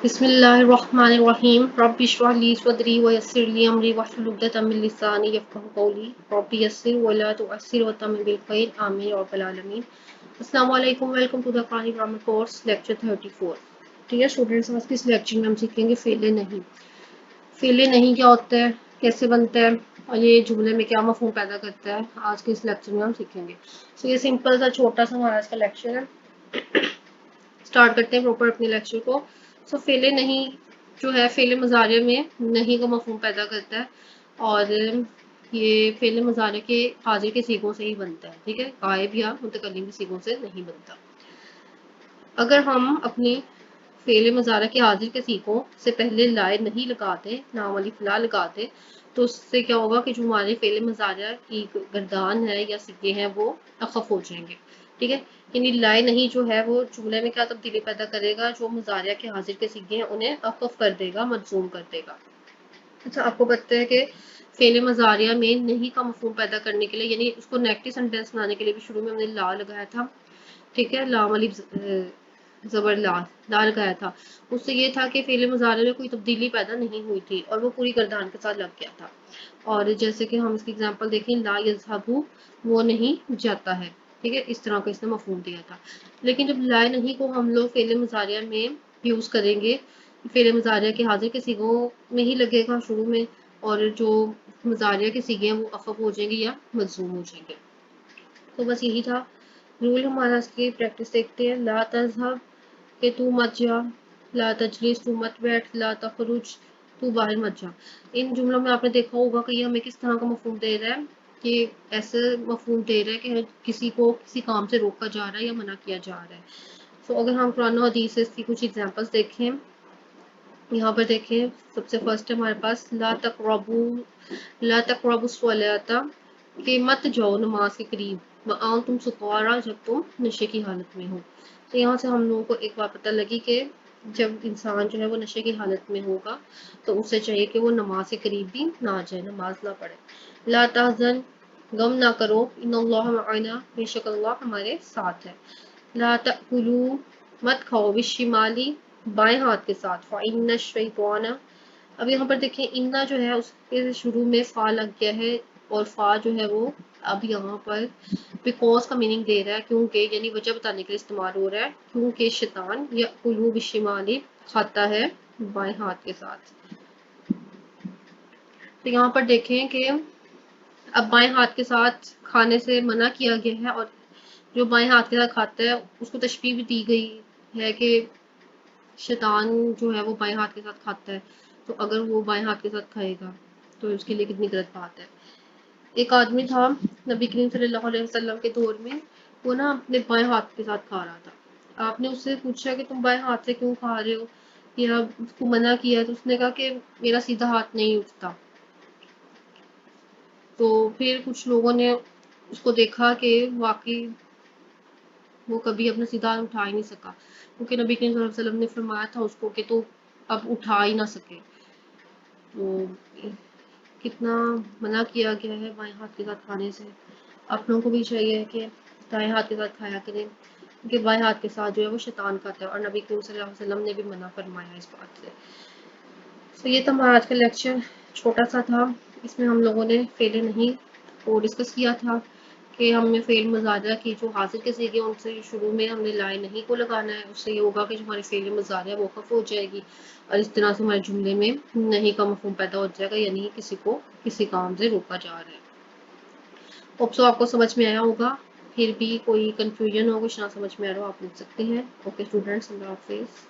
بسم اللہ الرحمن الرحیم رب اشرح لی صدری ویسر لی امری واحلل عقدۃ من لسانی یفقہوا قولی رب یسر ولا تعسر وتمم بالخیر آمین رب العالمین۔ السلام علیکم، welcome to the Quran grammar course lecture 34۔ ٹھیک ہے اسٹوڈینٹس، آج کی اس لیکچر میں ہم سیکھیں گے فعل نہیں۔ فعل نہیں کیا ہوتا ہے، کیسے بنتا ہے اور یہ جملے میں کیا مفہوم پیدا کرتا ہے، آج کے اس لیکچر میں ہم سیکھیں گے۔ سو یہ سمپل سا چھوٹا سا ہمارا آج کا لیکچر ہے۔ اسٹارٹ کرتے ہیں پراپر اپنے لیکچر کو۔ سو فعل نہیں جو ہے فعل مضارع میں نہیں کا مفہوم پیدا کرتا ہے، اور یہ فعل مضارع کے حاضر کے صیغوں سے ہی بنتا ہے، ٹھیک ہے، غائب یا متکلم کے صیغوں سے نہیں بنتا۔ اگر ہم اپنی فعل مضارع کے حاضر کے صیغوں سے پہلے لائے نہیں لگاتے، نام الف لا لگاتے، تو اس سے کیا ہوگا کہ جو ہمارے فعل مضارع کی گردان ہے یا صیغے ہیں وہ اخف ہو جائیں گے، ٹھیک ہے۔ یعنی لائے نہیں جو ہے وہ جملے میں کیا تبدیلی پیدا کرے گا، جو مضارع کے حاضر کے صیغے ہیں انہیں اخف کر دے گا، مجزوم کر دے گا۔ اچھا، آپ کو پتہ ہے کہ فعل مضارع میں نہیں کا مفہوم پیدا کرنے کے لیے، یعنی اس کو نیگیٹو سینٹینس بنانے کے لیے بھی شروع میں ہم نے لا لگایا تھا، ٹھیک ہے، لام الف زبر لا لگایا تھا۔ اس سے یہ تھا کہ فعل مضارع میں کوئی تبدیلی پیدا نہیں ہوئی تھی اور وہ پوری گردان کے ساتھ لگ گیا تھا۔ اور جیسے کہ ہم اس کی اگزامپل دیکھیں، لا یذهب، وہ نہیں جاتا ہے، ٹھیک ہے، اس طرح کا اس نے مفہوم دیا تھا۔ لیکن جب لائے نہیں کو ہم لوگ فعل مضارع میں یوز کریں گے، فعل مضارع کے حاضر کے صیغوں میں ہی لگے گا شروع میں، اور جو مضارع کے صیغے ہیں وہ اخف ہو جائیں گے یا مجزوم ہو جائیں گے۔ تو بس یہی تھا رول ہمارا۔ اس کی پریکٹس دیکھتے ہیں۔ لا تذهب کہ تو مت جا، لا تجلس تو مت بیٹھ، لا تخرج تو باہر مت جا۔ ان جملوں میں آپ نے دیکھا ہوگا کہ یہ ہمیں کس طرح کا مفہوم دے رہا ہے، کہ ایسے مفہوم دے رہا ہے کہ کسی کو کسی کام سے روکا جا رہا ہے یا منع کیا جا رہا ہے۔ سو اگر ہم قرآن و حدیث سے اس کی کچھ ایگزامپلس دیکھیں، یہاں پر دیکھیں، سب سے فرسٹ ہے ہمارے پاس لا تقربوا الصلاۃ، کہ مت جاؤ نماز کے قریب، وانتم سکارا، جب تم نشے کی حالت میں ہو۔ تو یہاں سے ہم لوگوں کو ایک بات پتہ لگی کہ جب انسان جو ہے وہ نشے کی حالت میں ہوگا تو اسے چاہیے کہ وہ نماز کے قریب بھی نہ جائے، نماز نہ پڑھے۔ لا تحزن، غم نہ کرو، ان اللہ معنا، بے شک اللہ ہمارے ساتھ ہے۔ لا تأکلوا، مت کھاؤ، بالشمالی، بائیں ہاتھ کے ساتھ، فإن الشیطان، اب یہاں پر دیکھیں انا جو ہے اس کے شروع میں فا لگ گیا ہے، اور فا جو ہے وہ اب یہاں پر بیکوز کا میننگ دے رہا ہے، کیونکہ یعنی وجہ بتانے کے لیے استعمال ہو رہا ہے، کیونکہ شیطان یأکل بالشمال، کھاتا ہے بائیں ہاتھ کے ساتھ۔ تو یہاں پر دیکھیں کہ اب بائیں ہاتھ کے ساتھ کھانے سے منع کیا گیا ہے، اور جو بائیں ہاتھ کے ساتھ کھاتا ہے اس کو تشبیہ بھی دی گئی ہے کہ شیطان جو ہے وہ بائیں ہاتھ کے ساتھ کھاتا ہے، تو اگر وہ بائیں ہاتھ کے ساتھ کھائے گا تو اس کے لیے کتنی غلط بات ہے۔ ایک آدمی تھا نبی کریم صلی اللہ علیہ وسلم کے دور میں، وہ نا اپنے بائیں ہاتھ کے ساتھ کھا رہا تھا۔ آپ نے اس سے پوچھا کہ تم بائیں ہاتھ سے کیوں کھا رہے ہو، یا اس کو منع کیا، تو اس نے کہا کہ میرا سیدھا ہاتھ نہیں اٹھتا۔ تو پھر کچھ لوگوں نے اس کو دیکھا کہ واقعی وہ کبھی اپنا سیدھا ہاتھ اٹھا ہی نہیں سکا، کیونکہ نبی کریم صلی اللہ علیہ وسلم نے فرمایا تھا اس کو کہ تو اب اٹھا ہی نہ سکے۔ تو کتنا منع کیا گیا ہے بائیں ہاتھ کے ساتھ کھانے سے۔ آپ لوگوں کو بھی چاہیے کہ دائیں ہاتھ کے ساتھ کھایا کریں، کیونکہ بائیں ہاتھ کے ساتھ جو ہے وہ شیطان کھاتا ہے، اور نبی کریم صلی اللہ علیہ وسلم نے بھی منع فرمایا اس بات سے۔ تو یہ تو ہمارا آج کا لیکچر چھوٹا سا تھا، اس میں ہم لوگوں نے فعل نہیں کو ڈسکس کیا تھا کہ ہم نے فعل مضارع کی جو حاضر کے صیغے ان سے شروع میں ہم نے لائے نہیں کو لگانا ہے، اس سے یہ ہوگا کہ جو ہماری فعل مضارع وہ وقف ہو جائے گی، اور اس طرح سے ہمارے جملے میں نہیں کا مفہوم پیدا ہو جائے گا، یعنی کسی کو کسی کام سے روکا جا رہا ہے۔ ہوپ سو آپ کو سمجھ میں آیا ہوگا، پھر بھی کوئی کنفیوژن ہو، کچھ نہ سمجھ میں آ رہا ہو آپ پوچھ سکتے ہیں۔ اوکے اسٹوڈینٹس، اللہ حافظ۔